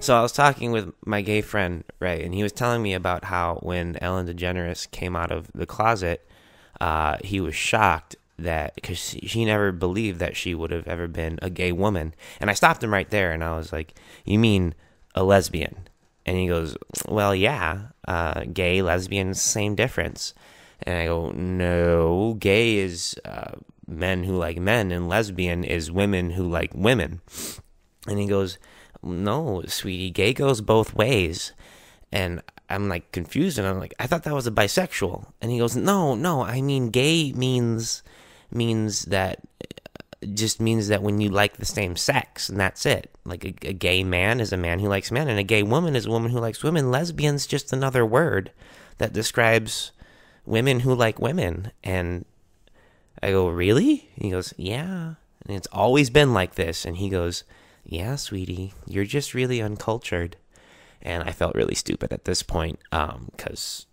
So I was talking with my gay friend, right, and he was telling me about how when Ellen DeGeneres came out of the closet, he was shocked that because she never believed that she would have ever been a gay woman. And I stopped him right there, and I was like, "You mean a lesbian?" And he goes, "Well, yeah, gay, lesbian, same difference." And I go, "No, gay is men who like men, and lesbian is women who like women." And he goes, "No, sweetie, gay goes both ways." And I'm like confused, and I'm like, "I thought that was a bisexual." And he goes, No, I mean gay means that just means that when you like the same sex, and that's it. Like a gay man is a man who likes men, and a gay woman is a woman who likes women. Lesbian's just another word that describes women who like women. And I go, "Really?" He goes, "Yeah, and it's always been like this." And he goes, "Yeah, sweetie, you're just really uncultured." And I felt really stupid at this point, because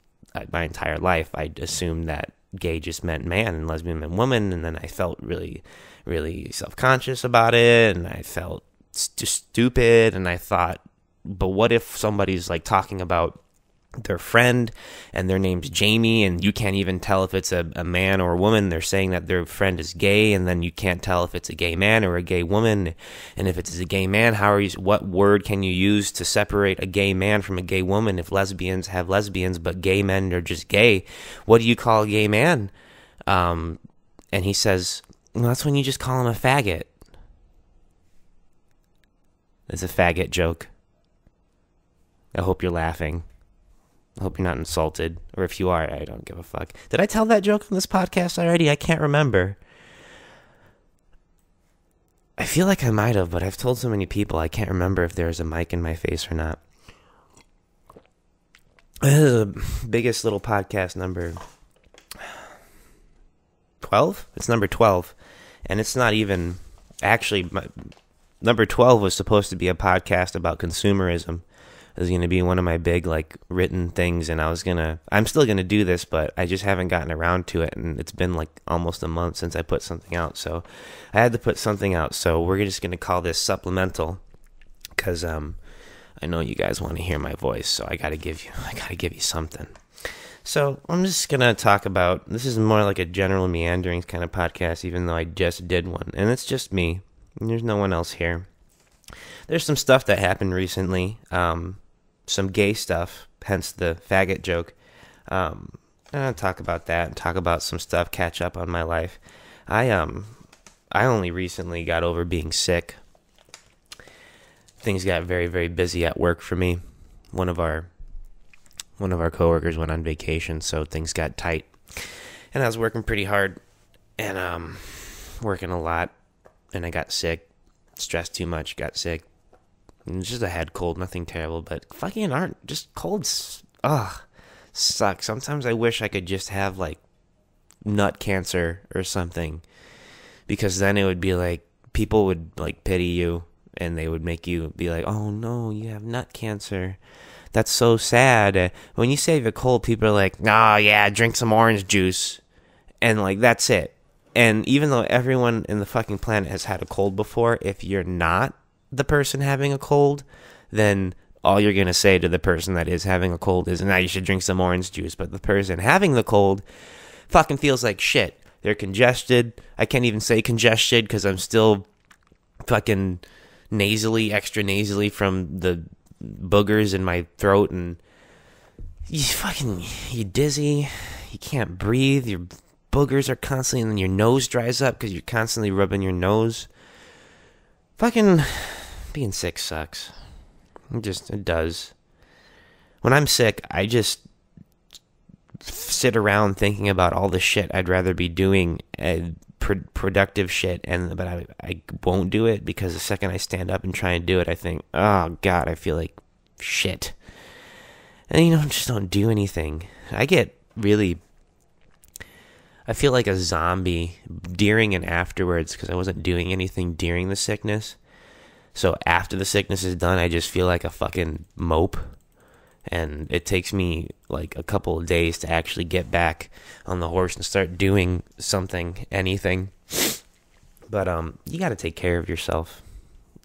my entire life I'd assumed that gay just meant man and lesbian meant woman, and then I felt really, really self-conscious about it, and I felt just stupid, and I thought, but what if somebody's like talking about their friend and their name's Jamie, and you can't even tell if it's a man or a woman. They're saying that their friend is gay, and then you can't tell if it's a gay man or a gay woman. And if it's a gay man, what word can you use to separate a gay man from a gay woman? If lesbians have lesbians but gay men are just gay, what do you call a gay man? And he says, "Well, that's when you just call him a faggot." It's a faggot joke. I hope you're laughing. I hope you're not insulted, or if you are, I don't give a fuck. Did I tell that joke on this podcast already? I can't remember. I feel like I might have, but I've told so many people I can't remember if there's a mic in my face or not. This is the biggest little podcast, number 12? It's number 12, and it's not even, actually, number 12 was supposed to be a podcast about consumerism. It was going to be one of my big, like, written things, and I'm still going to do this, but I just haven't gotten around to it, and it's been, like, almost a month since I put something out, so I had to put something out, so we're just going to call this Supplemental, because, I know you guys want to hear my voice, so I gotta give you something. So, I'm just going to talk about, this is more like a general meanderings kind of podcast, even though I just did one, and it's just me, and there's no one else here. There's some stuff that happened recently, some gay stuff, hence the faggot joke. I'll talk about that and talk about some stuff, catch up on my life. I only recently got over being sick. Things got very, very busy at work for me. One of our coworkers went on vacation, so things got tight. And I was working pretty hard and working a lot, and I got sick. Stressed too much, got sick. It's just a head cold, nothing terrible, but fucking just colds, suck. Sometimes I wish I could just have, like, nut cancer or something, because then it would be like, people would, like, pity you, and they would make you be like, "Oh no, you have nut cancer. That's so sad." When you say you have a cold, people are like, "Oh yeah, drink some orange juice," and, like, that's it. And even though everyone in the fucking planet has had a cold before, if you're not the person having a cold, then all you're going to say to the person that is having a cold is, "Now you should drink some orange juice." But the person having the cold fucking feels like shit. They're congested. I can't even say congested because I'm still fucking extra nasally from the boogers in my throat, and you're dizzy. You can't breathe. Your boogers are constantly, and then your nose dries up because you're constantly rubbing your nose. Fucking being sick sucks. It does. When I'm sick, I just sit around thinking about all the shit I'd rather be doing, productive shit, but I won't do it, because the second I stand up and try and do it, I think, oh God, I feel like shit. And just don't do anything. I feel like a zombie during and afterwards, because I wasn't doing anything during the sickness. So after the sickness is done, I just feel like a fucking mope. And it takes me like a couple of days to actually get back on the horse and start doing something, anything. But you got to take care of yourself.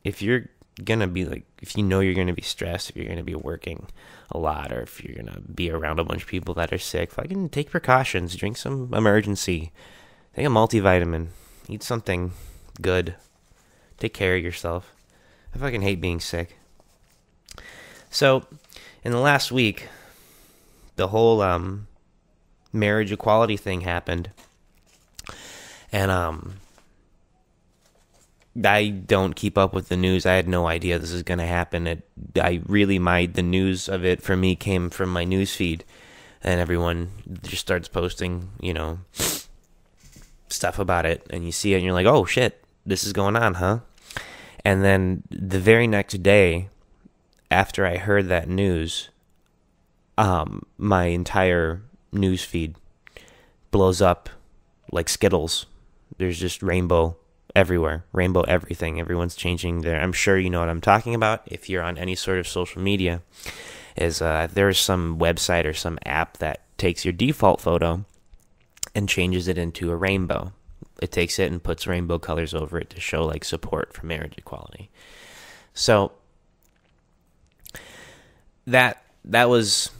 If you're going to be like, if you know you're going to be stressed, if you're going to be working a lot, or if you're going to be around a bunch of people that are sick, fucking take precautions. Drink some emergency. Take a multivitamin. Eat something good. Take care of yourself. I fucking hate being sick. So, in the last week, the whole marriage equality thing happened. And I don't keep up with the news. I had no idea this was going to happen. The news of it for me came from my news feed. And everyone just starts posting, stuff about it. And you see it and you're like, oh shit, this is going on, huh? And then the very next day, after I heard that news, my entire news feed blows up like Skittles. There's just rainbow everywhere, rainbow everything. Everyone's changing I'm sure you know what I'm talking about. If you're on any sort of social media, there's some website or some app that takes your default photo and changes it into a rainbow. It takes it and puts rainbow colors over it to show like support for marriage equality. So that was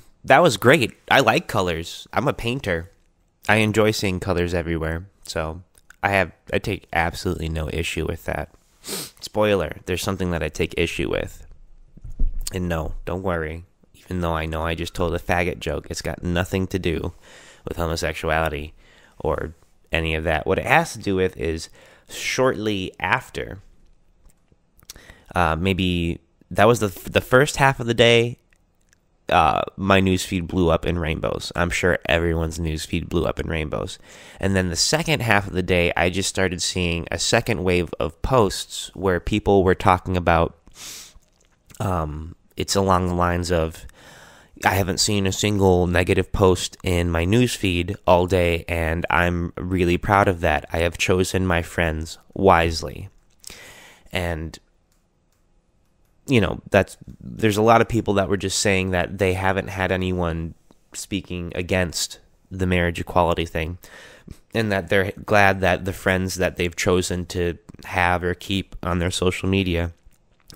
great. I like colors. I'm a painter. I enjoy seeing colors everywhere. So I take absolutely no issue with that. Spoiler, there's something that I take issue with. And no, don't worry. Even though I know I just told a faggot joke, it's got nothing to do with homosexuality or any of that. What it has to do with is shortly after, maybe that was the first half of the day, my newsfeed blew up in rainbows. I'm sure everyone's newsfeed blew up in rainbows. And then the second half of the day, I just started seeing a second wave of posts where people were talking about, it's along the lines of, I haven't seen a single negative post in my newsfeed all day, and I'm really proud of that. I have chosen my friends wisely. And there's a lot of people that were just saying that they haven't had anyone speaking against the marriage equality thing, and that they're glad that the friends that they've chosen to have or keep on their social media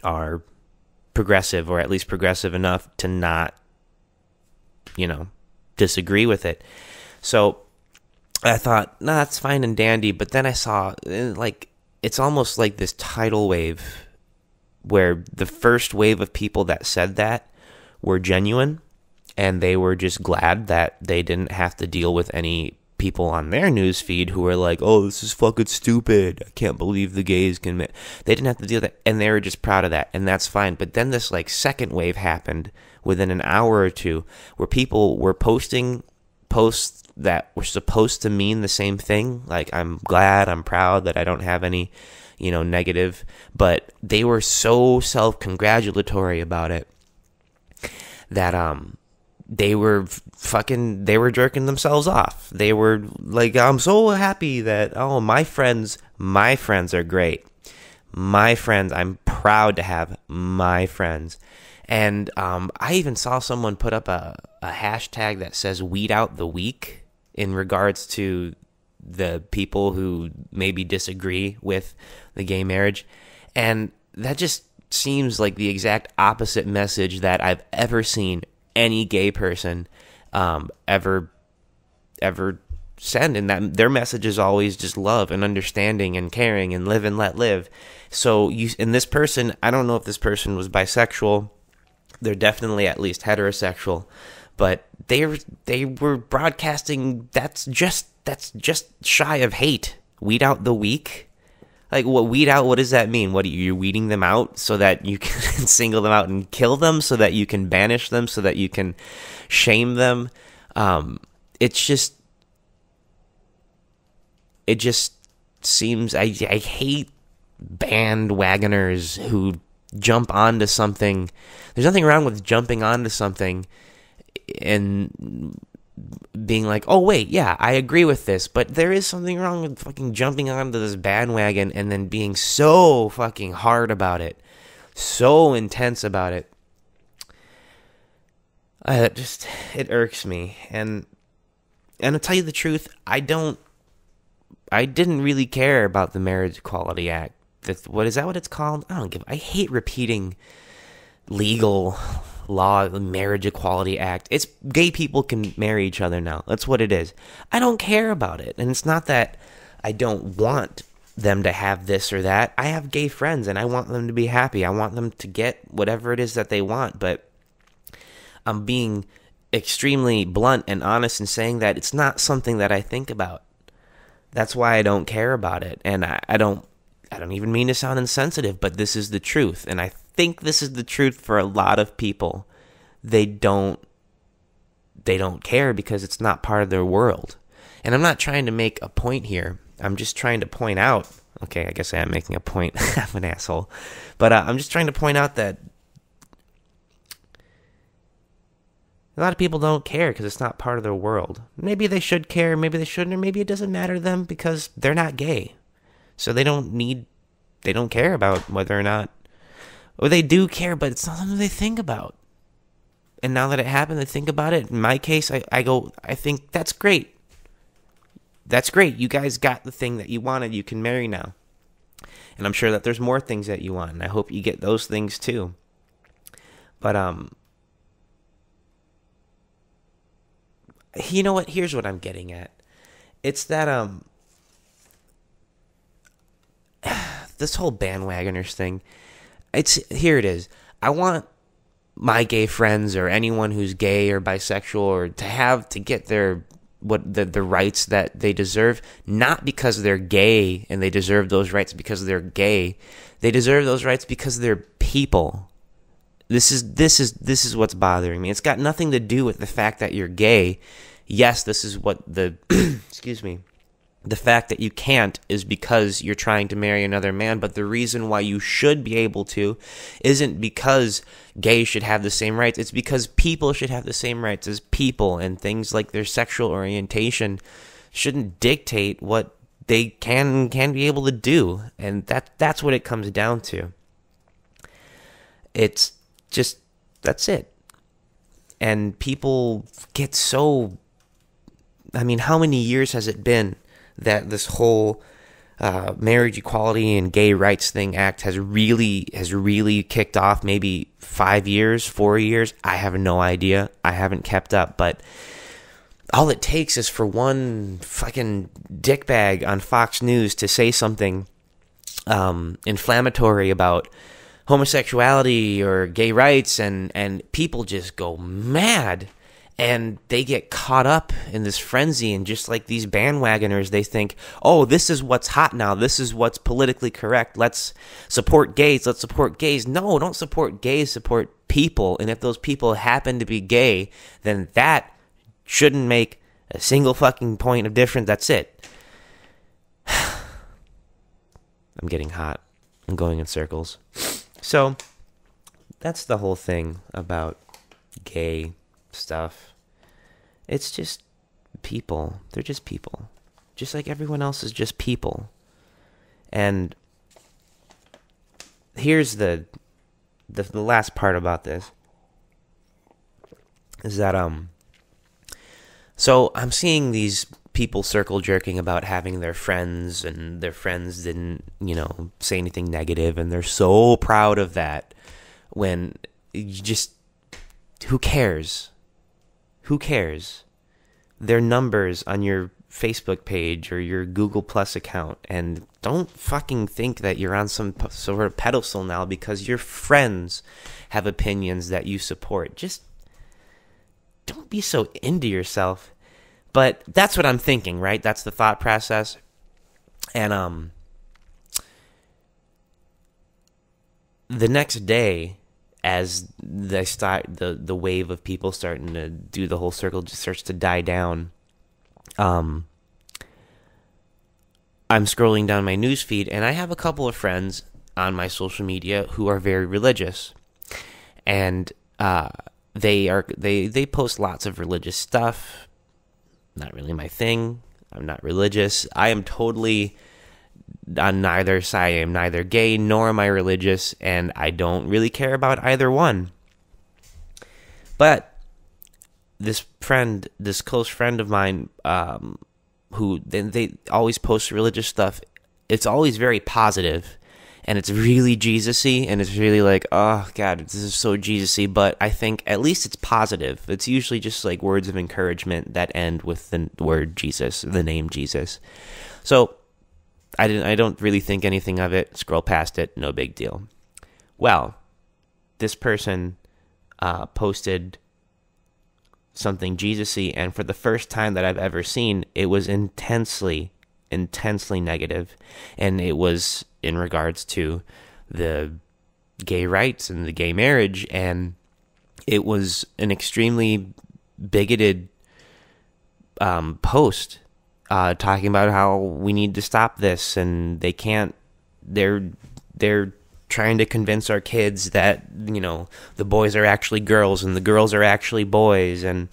are progressive, or at least progressive enough to not, disagree with it. So I thought, nah, that's fine and dandy. But then I saw, it's almost like this tidal wave where the first wave of people that said that were genuine, and they were just glad that they didn't have to deal with any people on their news feed who were like, oh, this is fucking stupid. I can't believe the gays can. They didn't have to deal with that, and they were just proud of that, and that's fine. But then this second wave happened within an hour or two, where people were posting posts that were supposed to mean the same thing. Like, I'm glad, I'm proud that I don't have any, negative, but they were so self-congratulatory about it that they were jerking themselves off. They were like, I'm so happy that, oh, my friends are great. My friends, I'm proud to have my friends. And I even saw someone put up a hashtag that says "weed out the weak" in regards to the people who maybe disagree with the gay marriage. And that just seems like the exact opposite message that I've ever seen any gay person ever send. And that their message is always just love and understanding and caring and live and let live. So this person, I don't know if this person was bisexual. They're definitely at least heterosexual, but they were broadcasting that's just shy of hate. Weed out the weak. Like, what weed out? What does that mean? What are you weeding them out so that you can single them out and kill them, so that you can banish them, so that you can shame them? It just seems I hate bandwagoners who jump onto something. There's nothing wrong with jumping onto something and being like, oh wait, yeah, I agree with this, but there is something wrong with fucking jumping onto this bandwagon and then being so fucking hard about it, so intense about it. It irks me. And to tell you the truth, I didn't really care about the Marriage Equality Act. What is that? What it's called? I hate repeating legal law, the Marriage Equality Act. It's gay people can marry each other now. That's what it is. I don't care about it. And it's not that I don't want them to have this or that. I have gay friends and I want them to be happy. I want them to get whatever it is that they want. But I'm being extremely blunt and honest in saying that it's not something that I think about. That's why I don't care about it. And I don't even mean to sound insensitive, but this is the truth. And I think this is the truth for a lot of people. They don't care because it's not part of their world. And I'm not trying to make a point here. I'm just trying to point out, okay, I guess I am making a point. I'm an asshole. But I'm just trying to point out that a lot of people don't care because it's not part of their world. Maybe they should care, maybe they shouldn't, or maybe it doesn't matter to them because they're not gay. So they don't care about whether or not, or they do care, but it's not something they think about. And now that it happened, they think about it. In my case, I think that's great. That's great. You guys got the thing that you wanted. You can marry now. And I'm sure that there's more things that you want, and I hope you get those things too. But, you know what? Here's what I'm getting at. It's that, this whole bandwagoners thing, here it is. I want my gay friends or anyone who's gay or bisexual or to get the rights that they deserve, not because they're gay and they deserve those rights because they're gay. They deserve those rights because they're people. This is what's bothering me. It's got nothing to do with the fact that you're gay. Yes, this is what excuse me. The fact that you can't is because you're trying to marry another man, but the reason why you should be able to isn't because gays should have the same rights. It's because people should have the same rights as people, and things like their sexual orientation shouldn't dictate what they can be able to do. And that's what it comes down to. It's just, that's it. And people get so, how many years has it been that this whole marriage equality and gay rights thing act has really kicked off? Maybe 5 years, 4 years. I have no idea. I haven't kept up, but all it takes is for one fucking dickbag on Fox News to say something inflammatory about homosexuality or gay rights, and people just go mad. And they get caught up in this frenzy, and just like these bandwagoners, they think, oh, this is what's hot now. This is what's politically correct. Let's support gays. Let's support gays. No, don't support gays. Support people. And if those people happen to be gay, then that shouldn't make a single fucking point of difference. That's it. I'm getting hot. I'm going in circles. So that's the whole thing about gay stuff. It's just people. They're just people. Just like everyone else is just people. And here's the last part about this. Is that so I'm seeing these people circle jerking about having their friends, and their friends didn't, say anything negative, and they're so proud of that, when you just, who cares? Who cares? They're numbers on your Facebook page or your Google Plus account, and don't fucking think that you're on some sort of pedestal now because your friends have opinions that you support. Just don't be so into yourself. But that's what I'm thinking, right? That's the thought process. And the next day, as they start, the wave of people starting to do the whole circle just starts to die down, I'm scrolling down my newsfeed, and I have a couple of friends on my social media who are very religious, and they post lots of religious stuff. not really my thing. I'm not religious. I am totally on neither side. I am neither gay nor am I religious, and I don't really care about either one. But this close friend of mine, who they always post religious stuff, it's always very positive, and it's really Jesus-y, and it's really like, oh God, this is so Jesus-y, but I think at least it's positive. It's usually just like words of encouragement that end with the word Jesus, the name Jesus. So I don't really think anything of it. Scroll past it, no big deal. Well, this person posted something Jesus-y, and for the first time that I've ever seen, it was intensely negative, and it was in regards to the gay rights and the gay marriage, and it was an extremely bigoted post talking about how we need to stop this, and they can't. They're trying to convince our kids that, you know, the boys are actually girls and the girls are actually boys, and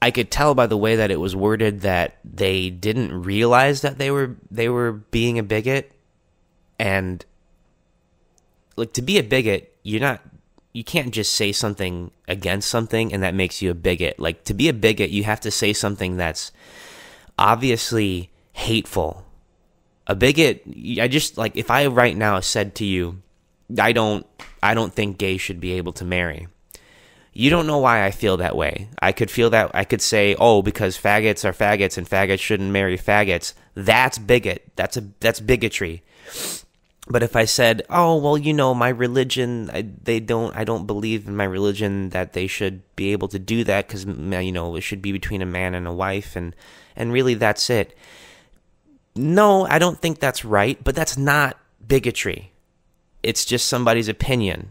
I could tell by the way that it was worded that they didn't realize that they were being a bigot. And like, to be a bigot, you can't just say something against something and that makes you a bigot. Like, to be a bigot, you have to say something that's obviously hateful. A bigot, I just, like, if I right now said to you, I don't think gays should be able to marry. You don't know why I feel that way. I could feel that. I could say, oh, because faggots are faggots and faggots shouldn't marry faggots. That's bigot. That's bigotry. But if I said, oh, well, you know, my religion, I don't believe in my religion that they should be able to do that, because, you know, it should be between a man and a wife, and really that's it. No, I don't think that's right, but that's not bigotry. It's just somebody's opinion.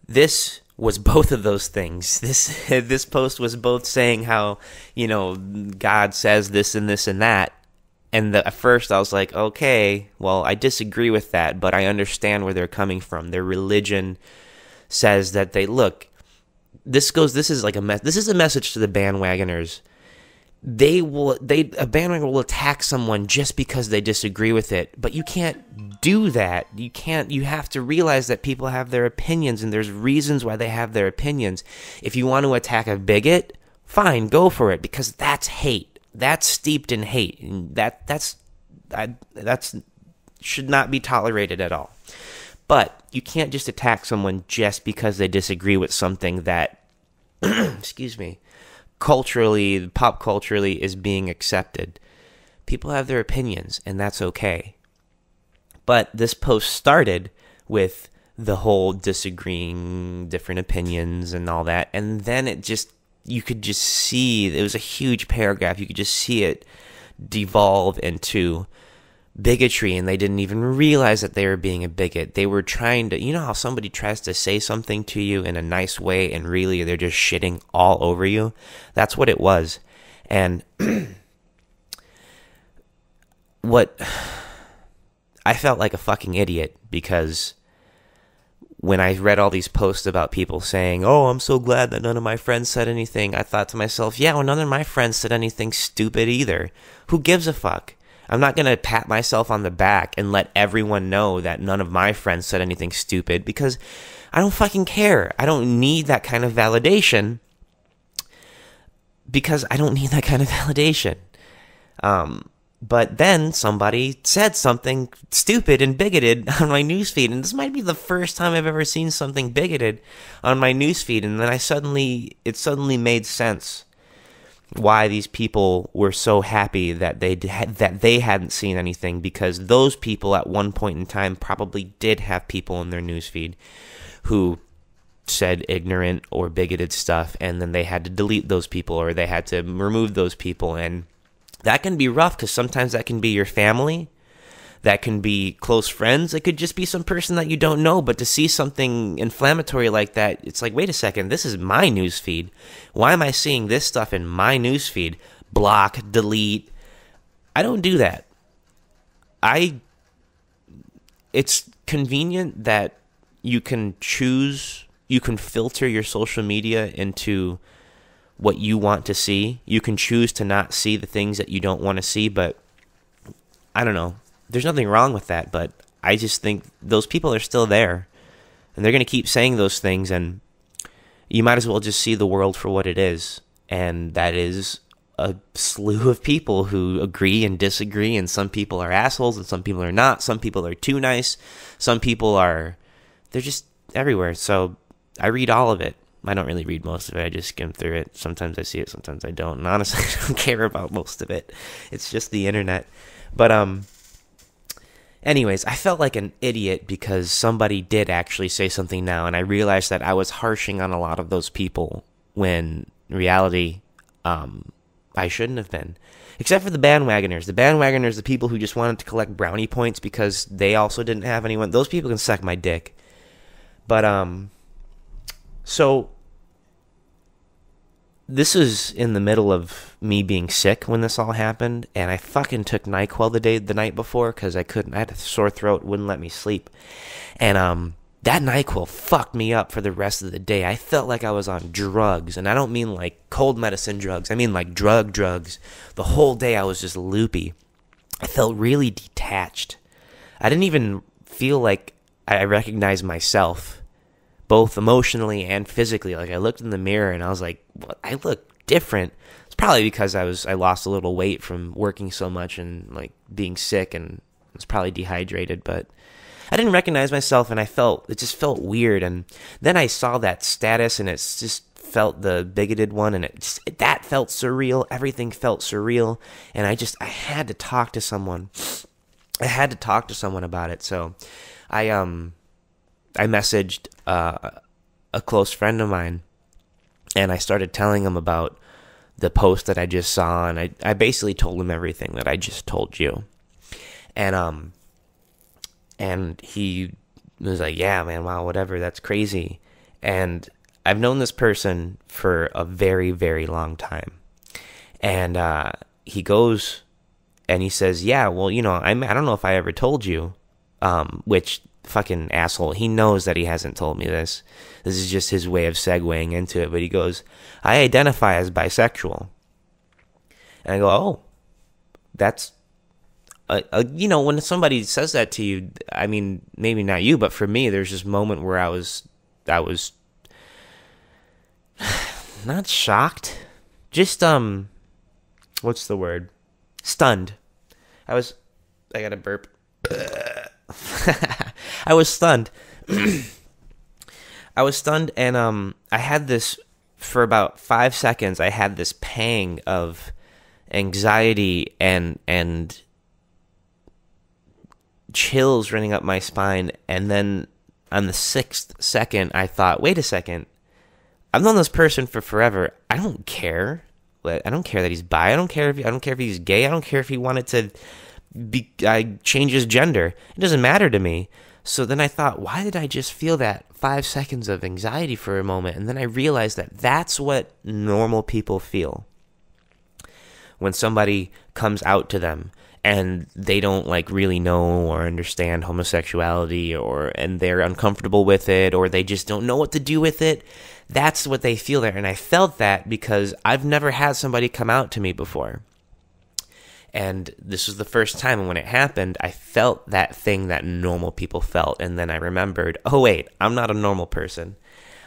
This was both of those things. This post was both saying how, you know, God says this and this and that. And at first I was like, okay, well, I disagree with that, but I understand where they're coming from. Their religion says that this is a message to the bandwagoners. A bandwagon will attack someone just because they disagree with it, but you can't do that. You have to realize that people have their opinions, and there's reasons why they have their opinions. If you want to attack a bigot, fine, go for it, because that's hate. That's steeped in hate, and that's should not be tolerated at all. But you can't just attack someone just because they disagree with something that, excuse me, pop culturally is being accepted. People have their opinions, and that's okay. But this post started with the whole disagreeing, different opinions and all that, and then you could just see, it was a huge paragraph, you could just see it devolve into bigotry, and they didn't even realize that they were being a bigot. They were trying to, you know how somebody tries to say something to you in a nice way and really they're just shitting all over you? That's what it was. And I felt like a fucking idiot, because when I read all these posts about people saying, oh, I'm so glad that none of my friends said anything, I thought to myself, yeah, well, none of my friends said anything stupid either. Who gives a fuck? I'm not going to pat myself on the back and let everyone know that none of my friends said anything stupid, because I don't fucking care. I don't need that kind of validation, because I don't need that kind of validation. But then somebody said something stupid and bigoted on my newsfeed, and this might be the first time I've ever seen something bigoted on my newsfeed, and then it suddenly made sense why these people were so happy that they hadn't seen anything, because those people at one point in time probably did have people in their newsfeed who said ignorant or bigoted stuff, and then they had to delete those people, or they had to remove those people. And that can be rough, because sometimes that can be your family, that can be close friends, it could just be some person that you don't know. But to see something inflammatory like that, it's like, wait a second, this is my newsfeed. Why am I seeing this stuff in my newsfeed? Block, delete. I don't do that. It's convenient that you can filter your social media into what you want to see. You can choose to not see the things that you don't want to see, but I don't know. There's nothing wrong with that, but I just think those people are still there, and they're going to keep saying those things, and you might as well just see the world for what it is, and that is a slew of people who agree and disagree, and some people are assholes, and some people are not. Some people are too nice. Some people they're just everywhere, so I read all of it. I don't really read most of it. I just skim through it. Sometimes I see it, sometimes I don't. And honestly, I don't care about most of it. It's just the internet. But anyways, I felt like an idiot because somebody did actually say something now, and I realized that I was harshing on a lot of those people when in reality, I shouldn't have been. Except for the bandwagoners. The bandwagoners, the people who just wanted to collect brownie points because they also didn't have anyone. Those people can suck my dick. But so this is in the middle of me being sick when this all happened, and I fucking took NyQuil the night before because I had a sore throat, wouldn't let me sleep, and that NyQuil fucked me up for the rest of the day. I felt like I was on drugs, and I don't mean like cold medicine drugs. I mean like drugs. The whole day I was just loopy. I felt really detached. I didn't even feel like I recognized myself, both emotionally and physically. Like I looked in the mirror and I was like, what? I look different. It's probably because I lost a little weight from working so much and like being sick, and I was probably dehydrated, but I didn't recognize myself, and it just felt weird. And then I saw that status, and it just felt the bigoted one, and that felt surreal. Everything felt surreal, and I had to talk to someone. I had to talk to someone about it. So I messaged a close friend of mine, and I started telling him about the post that I just saw, and I basically told him everything that I just told you. And he was like, yeah, man, wow, whatever, that's crazy. And I've known this person for a very, very long time. And he goes and he says, yeah, well, I don't know if I ever told you, which fucking asshole. He knows that he hasn't told me this. This is just his way of segueing into it. But he goes, I identify as bisexual. And I go, oh, that's... when somebody says that to you, I mean, maybe not you, but for me, there's this moment where I was not shocked, just, what's the word? Stunned. I gotta burp. I was stunned. I was stunned, and, I had this, for about 5 seconds, I had this pang of anxiety and chills running up my spine, and then on the 6th second I thought, wait a second, I've known this person for forever. I don't care that he's bi. I don't care if he's gay. I don't care if he wanted to change his gender. It doesn't matter to me. So then I thought, why did I just feel that 5 seconds of anxiety for a moment? And then I realized that that's what normal people feel when somebody comes out to them and they don't really know or understand homosexuality, and they're uncomfortable with it, or they just don't know what to do with it. That's what they feel there. And I felt that because I've never had somebody come out to me before. And this was the first time, and when it happened, I felt that thing that normal people felt. And then I remembered, oh wait, I'm not a normal person.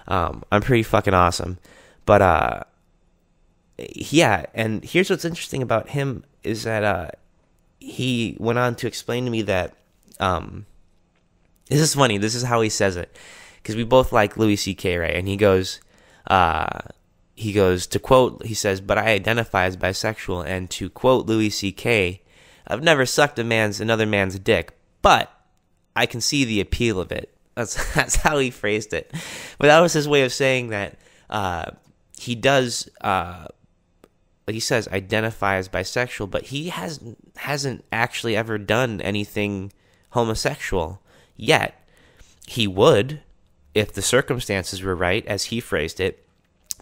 I'm pretty fucking awesome. But yeah, and here's what's interesting about him is that he went on to explain to me that, this is funny, this is how he says it, because we both like Louis C.K., right? And he goes, to quote, he says, but I identify as bisexual, and to quote Louis C.K., I've never sucked another man's dick, but I can see the appeal of it. That's how he phrased it. But that was his way of saying that he does... he says identify as bisexual, but he hasn't actually ever done anything homosexual yet. He would, if the circumstances were right, as he phrased it,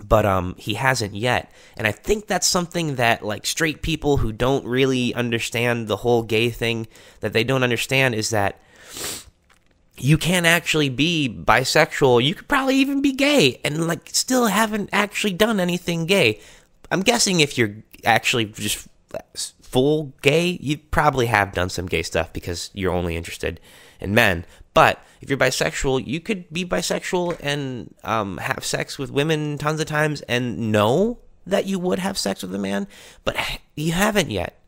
but he hasn't yet. And I think that's something that straight people who don't really understand the whole gay thing, that they don't understand, is that you can't actually be bisexual. You could probably even be gay and like still haven't actually done anything gay. I'm guessing if you're actually just full gay, you probably have done some gay stuff because you're only interested in men. But if you're bisexual, you could be bisexual and have sex with women tons of times and know that you would have sex with a man, but you haven't yet.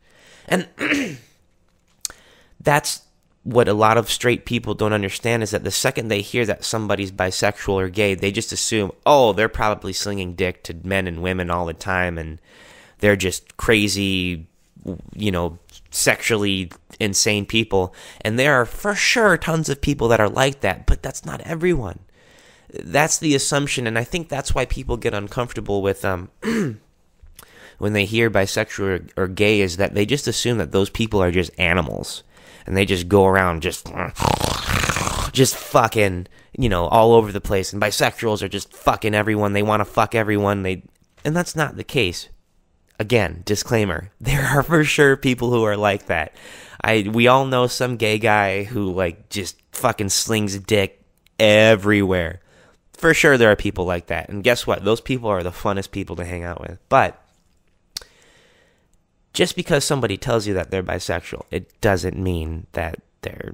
And that's what a lot of straight people don't understand, is that the second they hear that somebody's bisexual or gay, they just assume, oh, they're probably slinging dick to men and women all the time, and they're just crazy, sexually insane people. And there are for sure tons of people that are like that, but that's not everyone. That's the assumption, and I think that's why people get uncomfortable with when they hear bisexual or gay, is that they just assume that those people are just animals. And they just go around just fucking, all over the place. And bisexuals are just fucking everyone. They want to fuck everyone. And that's not the case. Again, disclaimer. There are for sure people who are like that. We all know some gay guy who like just fucking slings dick everywhere. For sure there are people like that. And guess what? Those people are the funnest people to hang out with. But just because somebody tells you that they're bisexual, it doesn't mean that they're,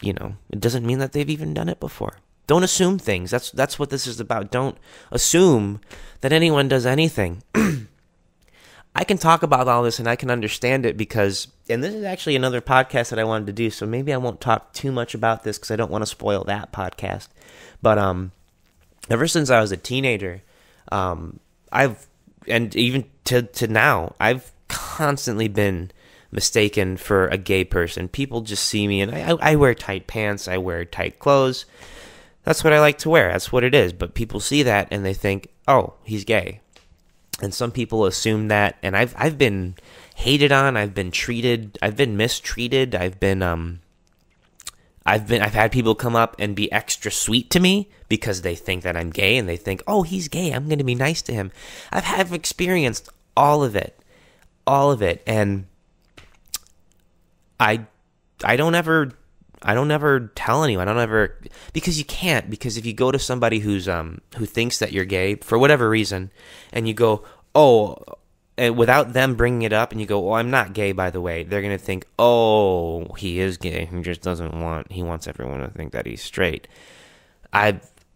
it doesn't mean that they've even done it before. Don't assume things. That's what this is about. Don't assume that anyone does anything. I can talk about all this and I can understand it because, and this is actually another podcast that I wanted to do, so maybe I won't talk too much about this because I don't want to spoil that podcast. But ever since I was a teenager, and even to now, I've constantly been mistaken for a gay person. People just see me, and I wear tight pants, I wear tight clothes. That's what I like to wear. That's what it is. But people see that, and they think, oh, he's gay. And some people assume that, and I've been hated on, I've been mistreated, I've had people come up and be extra sweet to me because they think that I'm gay, and they think, oh, he's gay, I'm going to be nice to him. I've experienced all of it, and I don't ever tell anyone. Because you can't. Because if you go to somebody who thinks that you're gay for whatever reason, and you go, oh, and without them bringing it up, and you go, oh, I'm not gay, by the way, they're gonna think, oh, he is gay. He wants everyone to think that he's straight.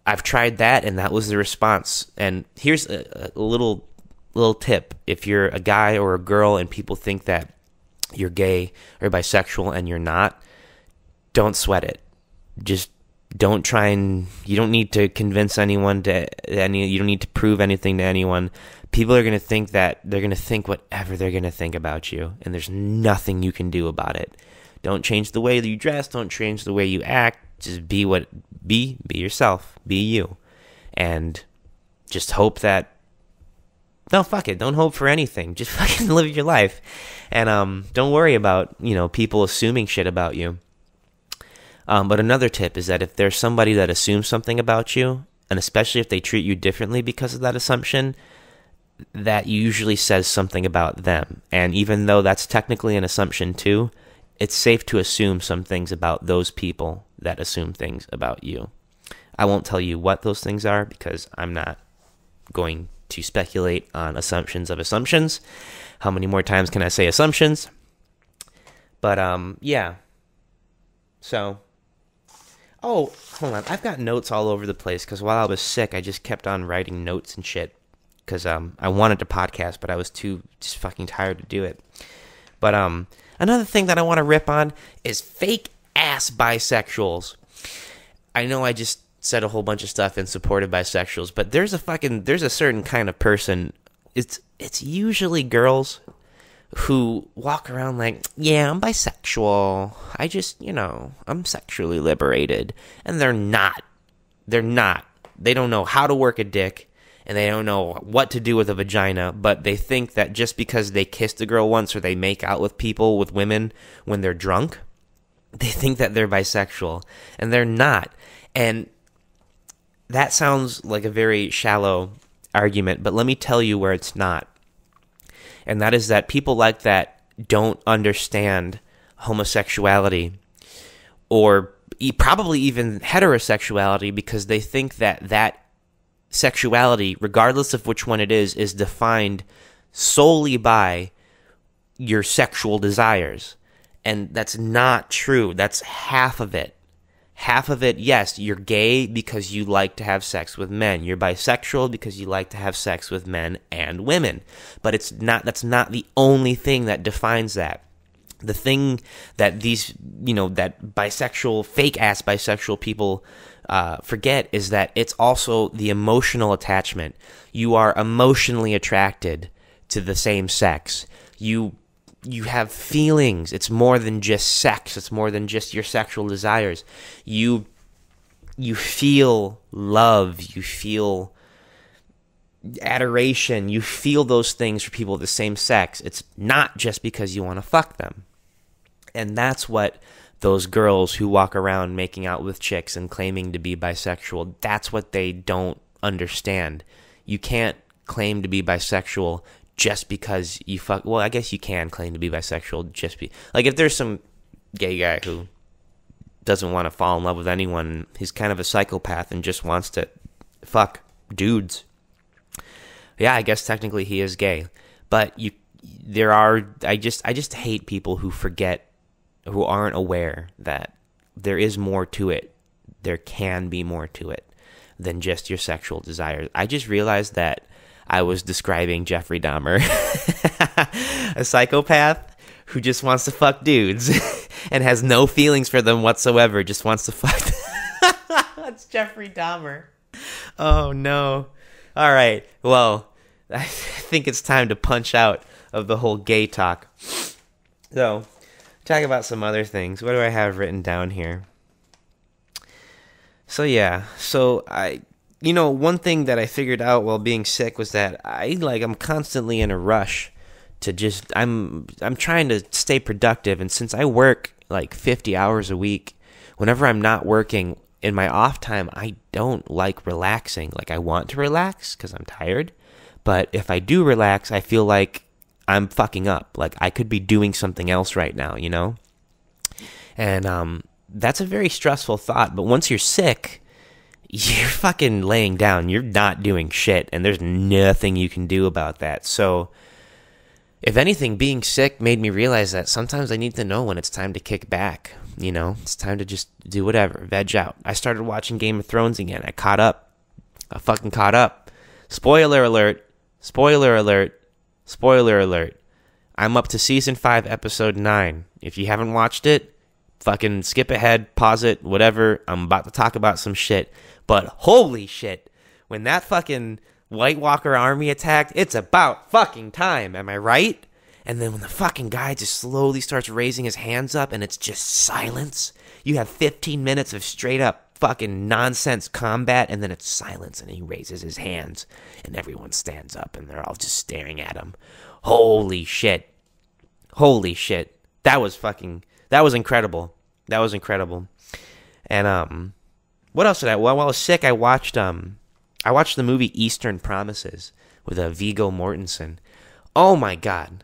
I've tried that, and that was the response. And here's a little tip: if you're a guy or a girl, and people think that you're gay or bisexual, and you're not, don't sweat it. Just don't try, and you don't need to convince anyone you don't need to prove anything to anyone. People are going to think that they're going to think whatever they're going to think about you, and there's nothing you can do about it. Don't change the way that you dress, don't change the way you act. Just be yourself, be you. And just hope that, no, fuck it, don't hope for anything. Just fucking live your life. And don't worry about, people assuming shit about you. But another tip is that if there's somebody that assumes something about you, and especially if they treat you differently because of that assumption, that usually says something about them. And even though that's technically an assumption too, it's safe to assume some things about those people that assume things about you. I won't tell you what those things are because I'm not going to speculate on assumptions of assumptions. How many more times can I say assumptions? But yeah. So, oh, hold on. I've got notes all over the place because while I was sick, I just kept on writing notes and shit because I wanted to podcast, but I was too just fucking tired to do it. But another thing that I want to rip on is fake ass bisexuals. I know I just said a whole bunch of stuff in support of bisexuals, but there's a certain kind of person. It's usually girls who walk around like, yeah, I'm bisexual. I just, I'm sexually liberated. And they're not. They don't know how to work a dick, and they don't know what to do with a vagina, but they think that just because they kissed a girl once or they make out with women when they're drunk, they think that they're bisexual, and they're not. And that sounds like a very shallow argument, but let me tell you where it's not. And that is that people like that don't understand homosexuality or probably even heterosexuality, because they think that sexuality, regardless of which one it is defined solely by your sexual desires. And that's not true. That's half of it. Half of it, yes, you're gay because you like to have sex with men. You're bisexual because you like to have sex with men and women. But that's not the only thing that defines that. The thing that these, that bisexual, fake-ass bisexual people forget is that it's also the emotional attachment. You are emotionally attracted to the same sex. You have feelings. It's more than just sex. It's more than just your sexual desires. You feel love. You feel adoration. You feel those things for people of the same sex. It's not just because you want to fuck them. And that's what those girls who walk around making out with chicks and claiming to be bisexual, that's what they don't understand. You can't claim to be bisexual just because you fuck. Well, I guess you can claim to be bisexual like if there's some gay guy who doesn't want to fall in love with anyone, he's kind of a psychopath and just wants to fuck dudes. Yeah, I guess technically he is gay, but I just hate people who forget, who aren't aware that there is more to it. There can be more to it than just your sexual desires. I just realized that I was describing Jeffrey Dahmer, a psychopath who just wants to fuck dudes and has no feelings for them whatsoever, just wants to fuck them. That's Jeffrey Dahmer. Oh, no. All right. Well, I think it's time to punch out of the whole gay talk. So, talk about some other things. What do I have written down here? So, yeah. One thing that I figured out while being sick was that I'm constantly in a rush to I'm trying to stay productive. And since I work like 50 hours a week, whenever I'm not working in my off time, I don't like relaxing. Like, I want to relax because I'm tired. But if I do relax, I feel like I'm fucking up. Like, I could be doing something else right now, And that's a very stressful thought. But once you're sick, you're fucking laying down. You're not doing shit, and there's nothing you can do about that. So, if anything, being sick made me realize that sometimes I need to know when it's time to kick back. It's time to just do whatever, veg out. I started watching Game of Thrones again. I caught up. I fucking caught up. Spoiler alert. Spoiler alert. Spoiler alert. I'm up to Season 5, Episode 9. If you haven't watched it, fucking skip ahead, pause it, whatever. I'm about to talk about some shit. But holy shit, when that fucking White Walker army attacked, it's about fucking time, am I right? And then when the fucking guy just slowly starts raising his hands up and it's just silence, you have 15 minutes of straight up fucking nonsense combat, and then it's silence and he raises his hands and everyone stands up and they're all just staring at him. Holy shit. Holy shit. That was incredible. That was incredible. And, what else did while I was sick, I watched the movie Eastern Promises with Viggo Mortensen. Oh my God.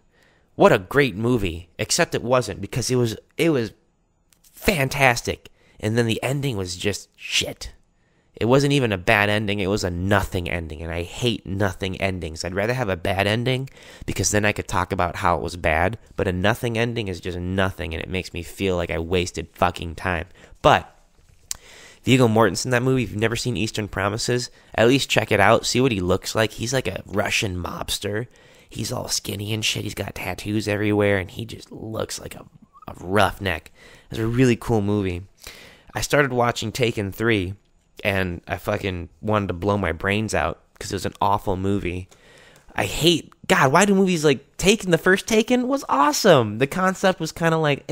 What a great movie. Except it wasn't, because it was fantastic. And then the ending was just shit. It wasn't even a bad ending. It was a nothing ending. And I hate nothing endings. I'd rather have a bad ending because then I could talk about how it was bad. But a nothing ending is just nothing. And it makes me feel like I wasted fucking time. But Viggo Mortensen, that movie, if you've never seen Eastern Promises, at least check it out. See what he looks like. He's like a Russian mobster. He's all skinny and shit. He's got tattoos everywhere. And he just looks like a roughneck. It's a really cool movie. I started watching Taken 3. And I fucking wanted to blow my brains out because it was an awful movie. God, why do movies like Taken, the first Taken was awesome. The concept was kind of like,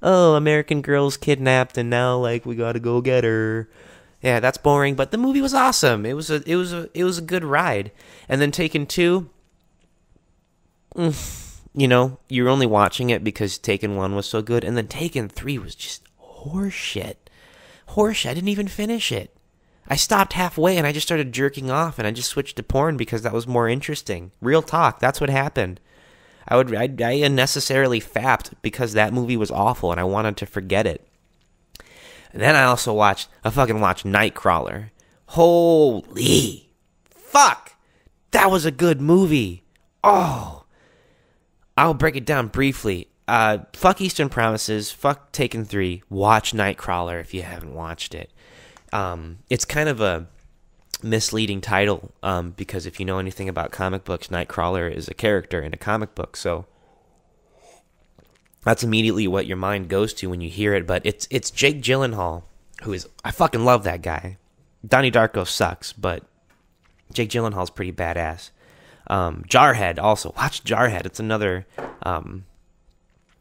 American girl's kidnapped and now like we gotta go get her. Yeah, that's boring, but the movie was awesome. It was a good ride. And then Taken 2, you're only watching it because Taken 1 was so good, and then Taken 3 was just horseshit. I didn't even finish it. I stopped halfway and I just started jerking off and I just switched to porn because that was more interesting. Real talk, that's what happened. I unnecessarily fapped because that movie was awful and I wanted to forget it. And then I fucking watched Nightcrawler. Holy fuck. That was a good movie. Oh. I'll break it down briefly. Fuck Eastern Promises. Fuck Taken 3. Watch Nightcrawler if you haven't watched it. It's kind of a misleading title because if you know anything about comic books, Nightcrawler is a character in a comic book. So that's immediately what your mind goes to when you hear it. But it's Jake Gyllenhaal, I fucking love that guy. Donnie Darko sucks, but Jake Gyllenhaal's pretty badass. Jarhead also. Watch Jarhead. It's another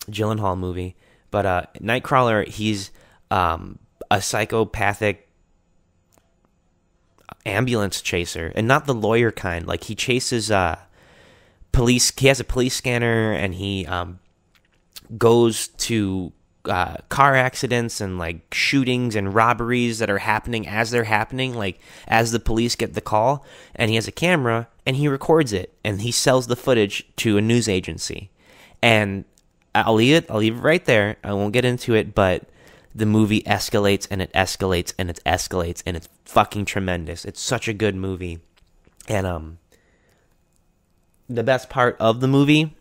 Gyllenhaal movie. But Nightcrawler, he's a psychopathic ambulance chaser, and not the lawyer kind. Like, he chases police. He has a police scanner, and he goes to car accidents and like shootings and robberies that are happening as they're happening, like as the police get the call, and he has a camera and he records it and he sells the footage to a news agency. And I'll leave it right there. I won't get into it, but the movie escalates and it escalates and it escalates, and it's fucking tremendous. It's such a good movie. And the best part of the movie,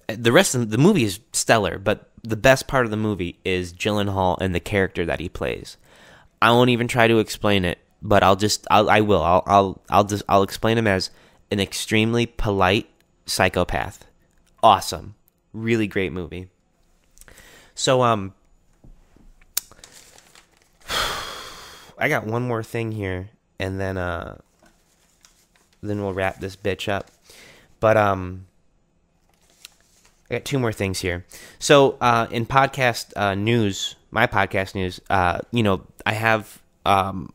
the rest of the movie is stellar, but the best part of the movie is Gyllenhaal and the character that he plays. I won't even try to explain it, but I'll explain him as an extremely polite psychopath. Awesome. Really great movie. So, I got one more thing here, and then we'll wrap this bitch up. But, I got two more things here. So, in podcast news, my podcast news, I have, I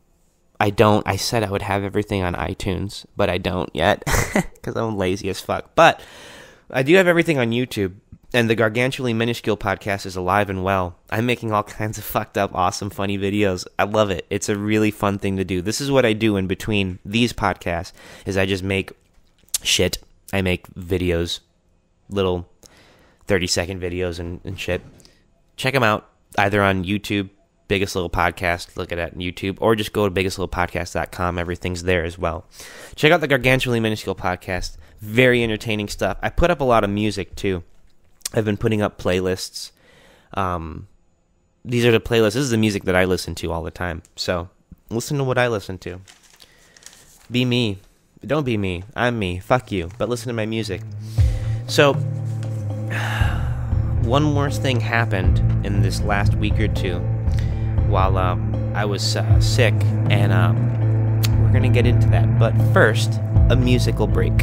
said I would have everything on iTunes, but I don't yet, because I'm lazy as fuck. But I do have everything on YouTube, and the Gargantually Minuscule podcast is alive and well. I'm making all kinds of fucked up, awesome, funny videos. I love it. It's a really fun thing to do. This is what I do in between these podcasts, is I just make shit. I make videos, little 30-second videos and shit. Check them out either on YouTube, Biggest Little Podcast, look at it on YouTube, or just go to biggestlittlepodcast.com. Everything's there as well. Check out the Gargantually Minuscule podcast. Very entertaining stuff. I put up a lot of music too. I've been putting up playlists. These are the playlists. This is the music that I listen to all the time. So listen to what I listen to. Be me. Don't be me. I'm me. Fuck you. But listen to my music. So one more thing happened in this last week or two while I was sick, and we're going to get into that. But first, a musical break.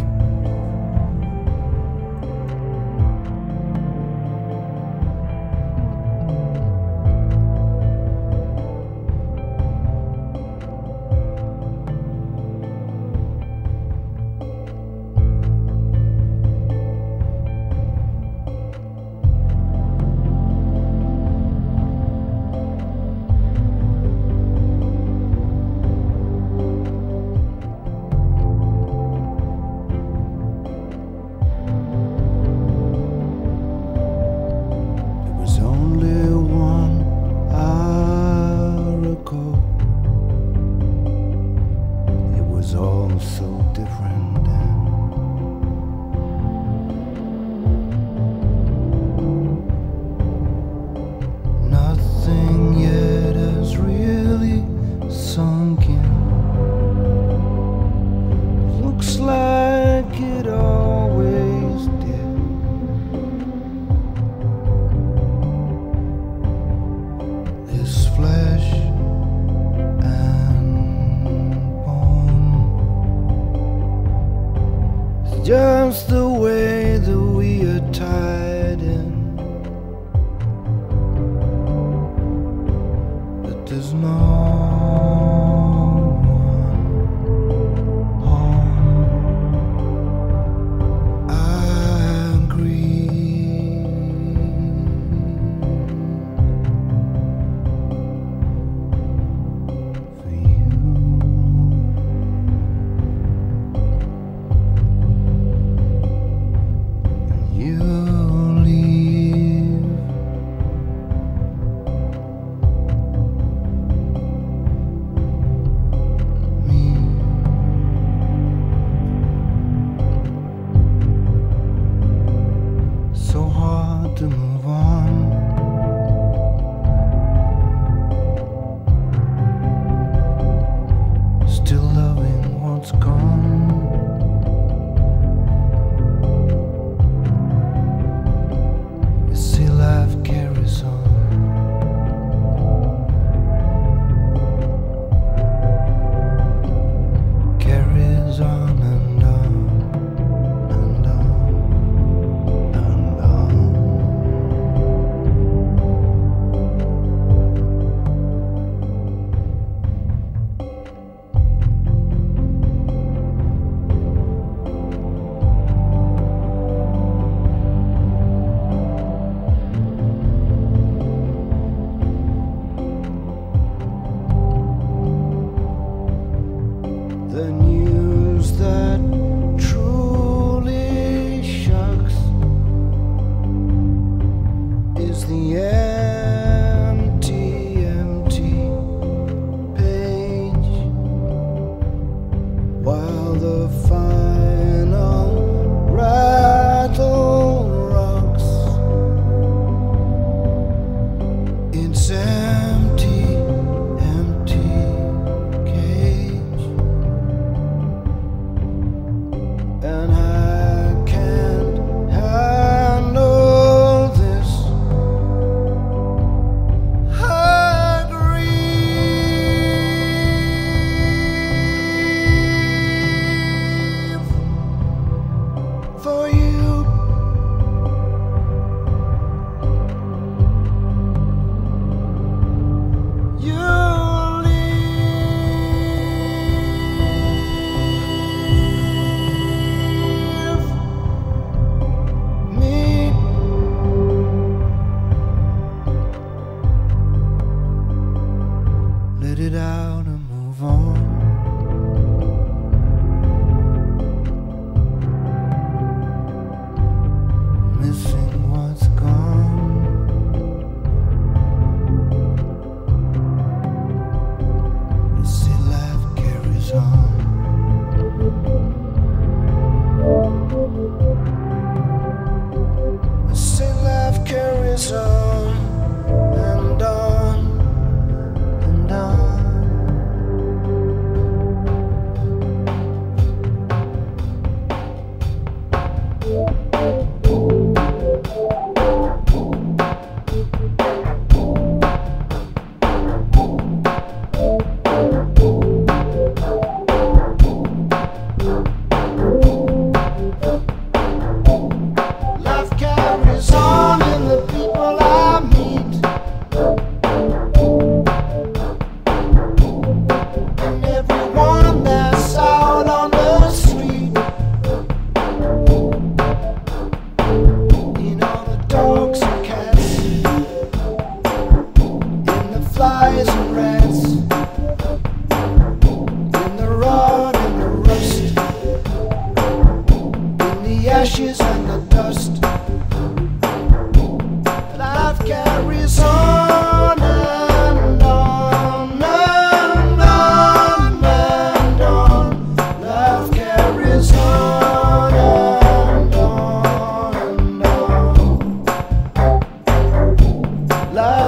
Just the way that we are tied in, that there's no one home. I agree. For you.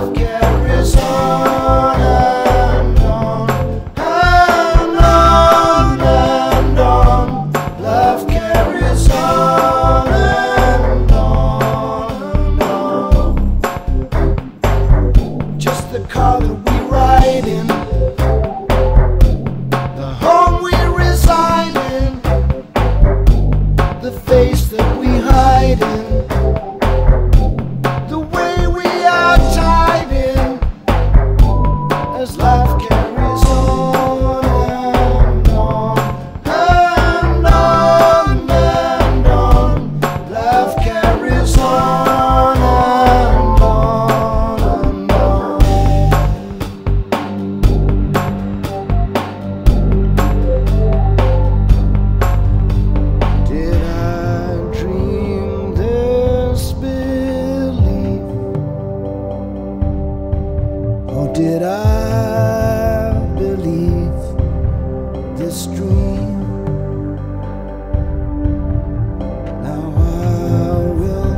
life carries on and on and on and on. Life carries on and on and on. Just the car that we ride in, the home we reside in, the face that we hide in, the way we are tied in, as life carries on and on and on and on. Life carries on and on and on. Did I dream this belief, or did I believe this dream? Now I will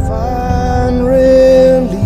find relief.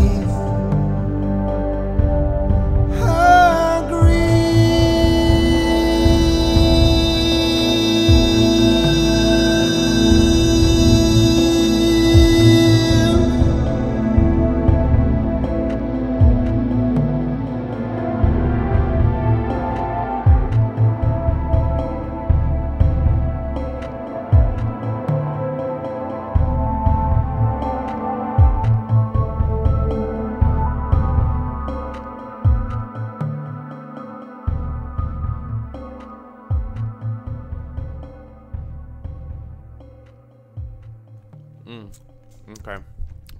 Okay.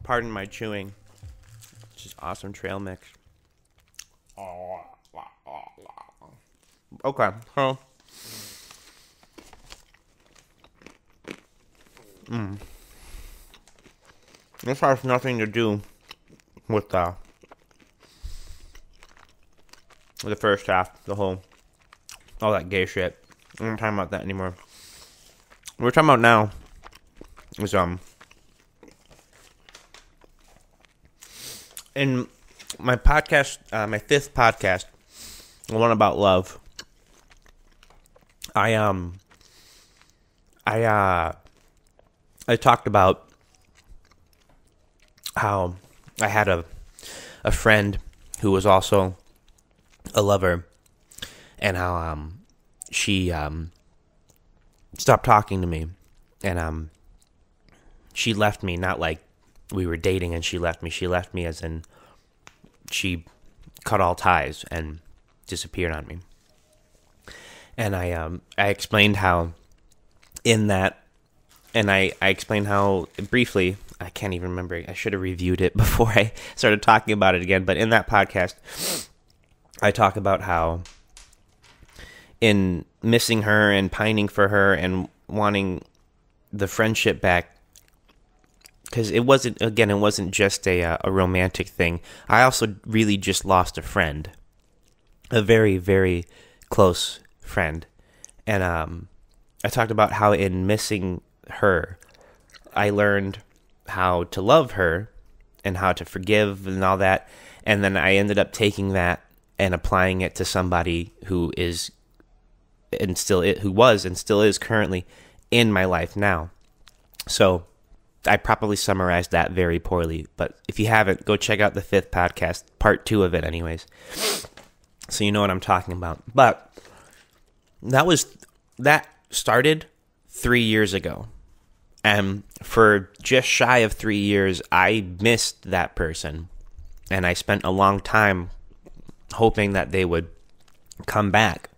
Pardon my chewing. It's just awesome trail mix. Okay, so this has nothing to do with the first half, all that gay shit. I'm not talking about that anymore. What we're talking about now is in my podcast, my fifth podcast, the one about love. I talked about how I had a friend who was also a lover, and how she stopped talking to me, and she left me, not like we were dating and she left me. She left me as in she cut all ties and disappeared on me. And I explained how in that, and I explained how briefly, I can't even remember, I should have reviewed it before I started talking about it again, but in that podcast, I talk about how in missing her and pining for her and wanting the friendship back, because it wasn't just a romantic thing. I also really just lost a friend, a very, very close friend. And I talked about how in missing her, I learned how to love her and how to forgive and all that. And then I ended up taking that and applying it to somebody who was and still is currently in my life now. So I probably summarized that very poorly, but if you haven't, go check out the fifth podcast, part 2 of it anyways, so you know what I'm talking about. But that started 3 years ago, and for just shy of 3 years, I missed that person, and I spent a long time hoping that they would come back.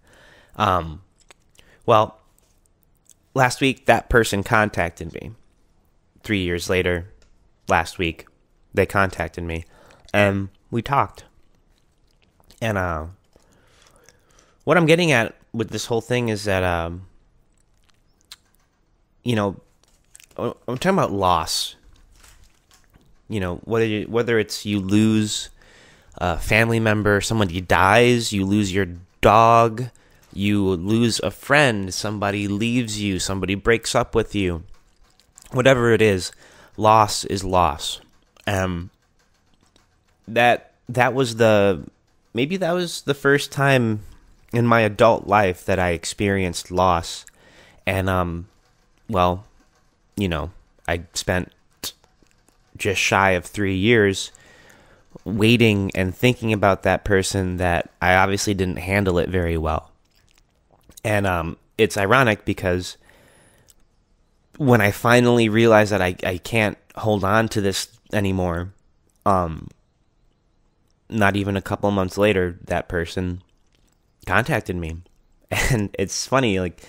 Well, last week, that person contacted me. 3 years later, last week, they contacted me, and we talked. And what I'm getting at with this whole thing is that, I'm talking about loss. Whether it's you lose a family member, somebody dies, you lose your dog, you lose a friend, somebody leaves you, somebody breaks up with you. Whatever it is, loss is loss. That that was maybe that was the first time in my adult life that I experienced loss. And, well, I spent just shy of 3 years waiting and thinking about that person that I obviously didn't handle it very well. And it's ironic because when I finally realized that I can't hold on to this anymore, not even a couple months later, that person contacted me. And it's funny, like,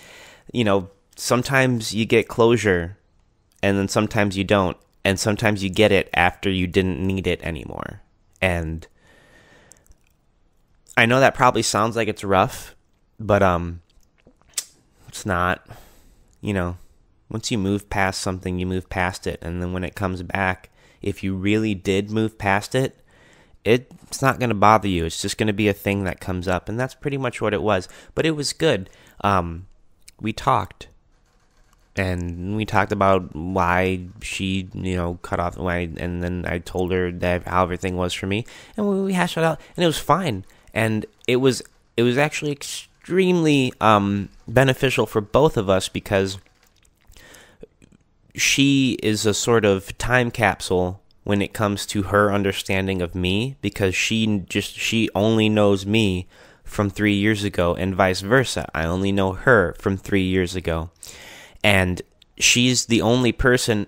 sometimes you get closure and then sometimes you don't. And sometimes you get it after you didn't need it anymore. And I know that probably sounds like it's rough, but it's not. Once you move past something, you move past it. And then when it comes back, if you really did move past it, it's not going to bother you. It's just going to be a thing that comes up. And that's pretty much what it was. But it was good. We talked. And we talked about why she, cut off, and then I told her that how everything was for me. And we hashed it out. And it was fine. And it was actually extremely beneficial for both of us because she is a sort of time capsule when it comes to her understanding of me, because she only knows me from 3 years ago and vice versa. I only know her from 3 years ago. And she's the only person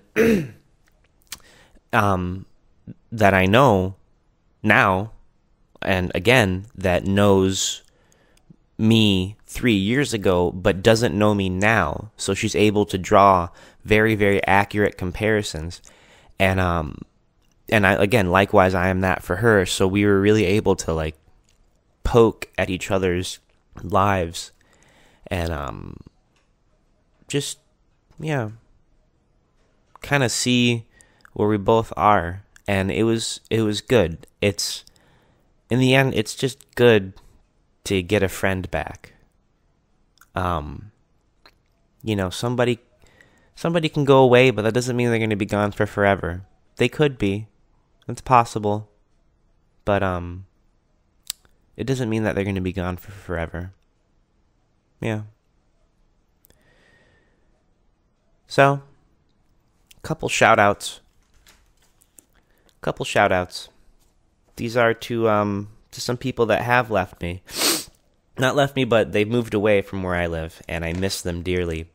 that I know now, and again, that knows me 3 years ago, but doesn't know me now. So she's able to draw very, very accurate comparisons. And likewise, I am that for her. So we were really able to poke at each other's lives and kind of see where we both are. And it was good. It's, in the end, it's just good to get a friend back. Somebody can go away, but that doesn't mean they're going to be gone for forever. They could be. It's possible. But it doesn't mean that they're going to be gone for forever. Yeah. So, couple shout outs. These are to some people that have left me. Not left me, but they've moved away from where I live, and I miss them dearly.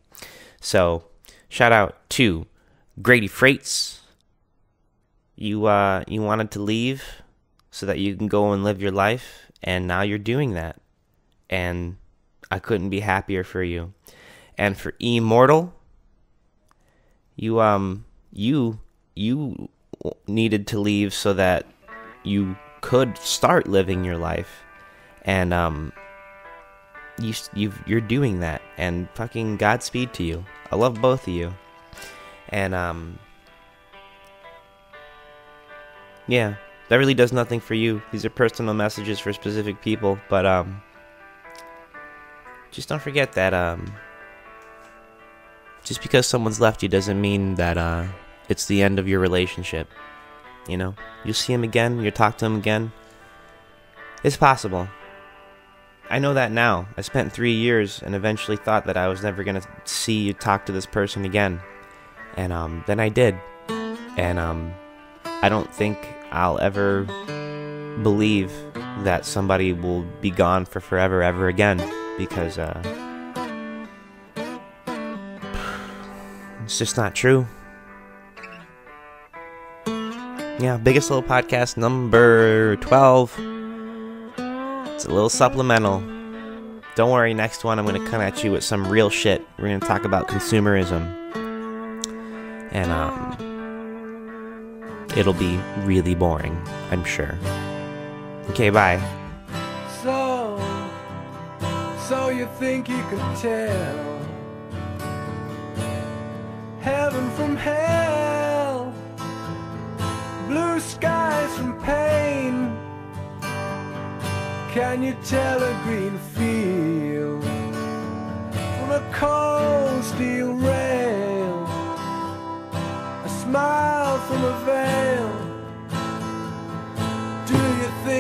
So, shout out to Grady Freights. You wanted to leave so that you can go and live your life, and now you're doing that. And I couldn't be happier for you. And for Immortal, you needed to leave so that you could start living your life, and you're doing that, and fucking Godspeed to you. I love both of you, and yeah, that really does nothing for you. These are personal messages for specific people, but just don't forget that just because someone's left you doesn't mean that it's the end of your relationship. You'll see him again, you'll talk to him again. It's possible. I know that now. I spent 3 years and eventually thought that I was never going to see you talk to this person again. And then I did. And I don't think I'll ever believe that somebody will be gone for forever ever again, because it's just not true. Yeah, Biggest Little Podcast number 12. It's a little supplemental. Don't worry, next one I'm going to come at you with some real shit. We're going to talk about consumerism. And it'll be really boring, I'm sure. Okay, bye. So you think you could tell heaven from hell, blue skies from pain? Can you tell a green field from a cold steel rail, a smile from a veil? Do you think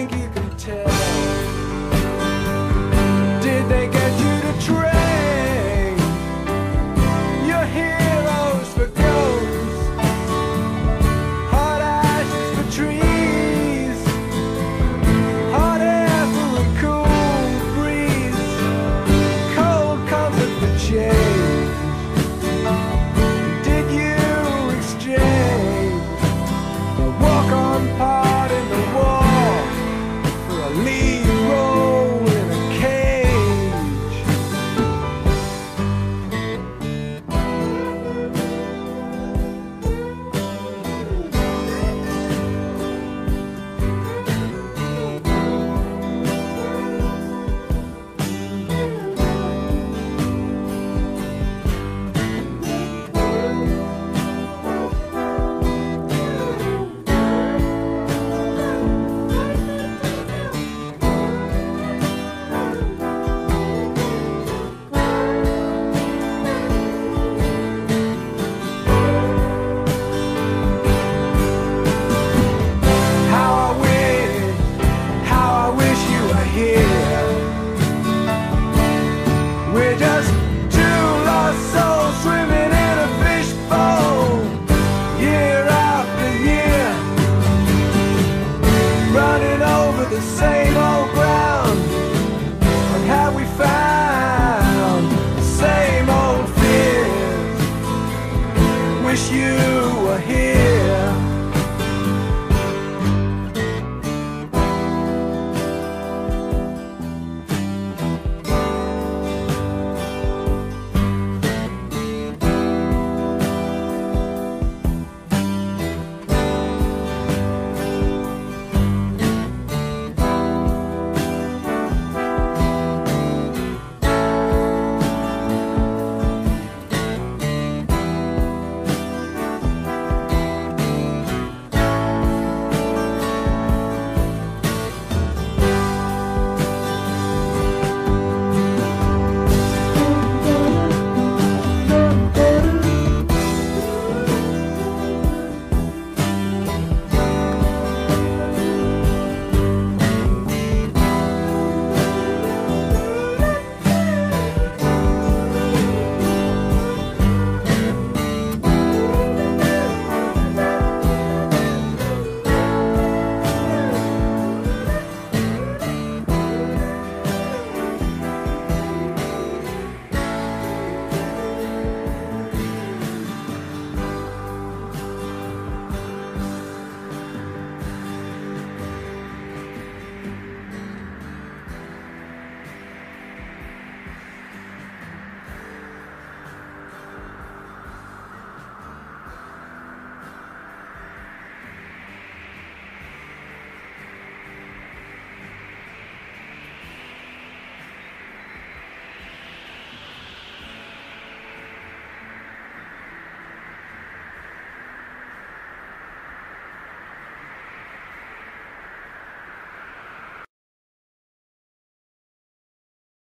running over the same old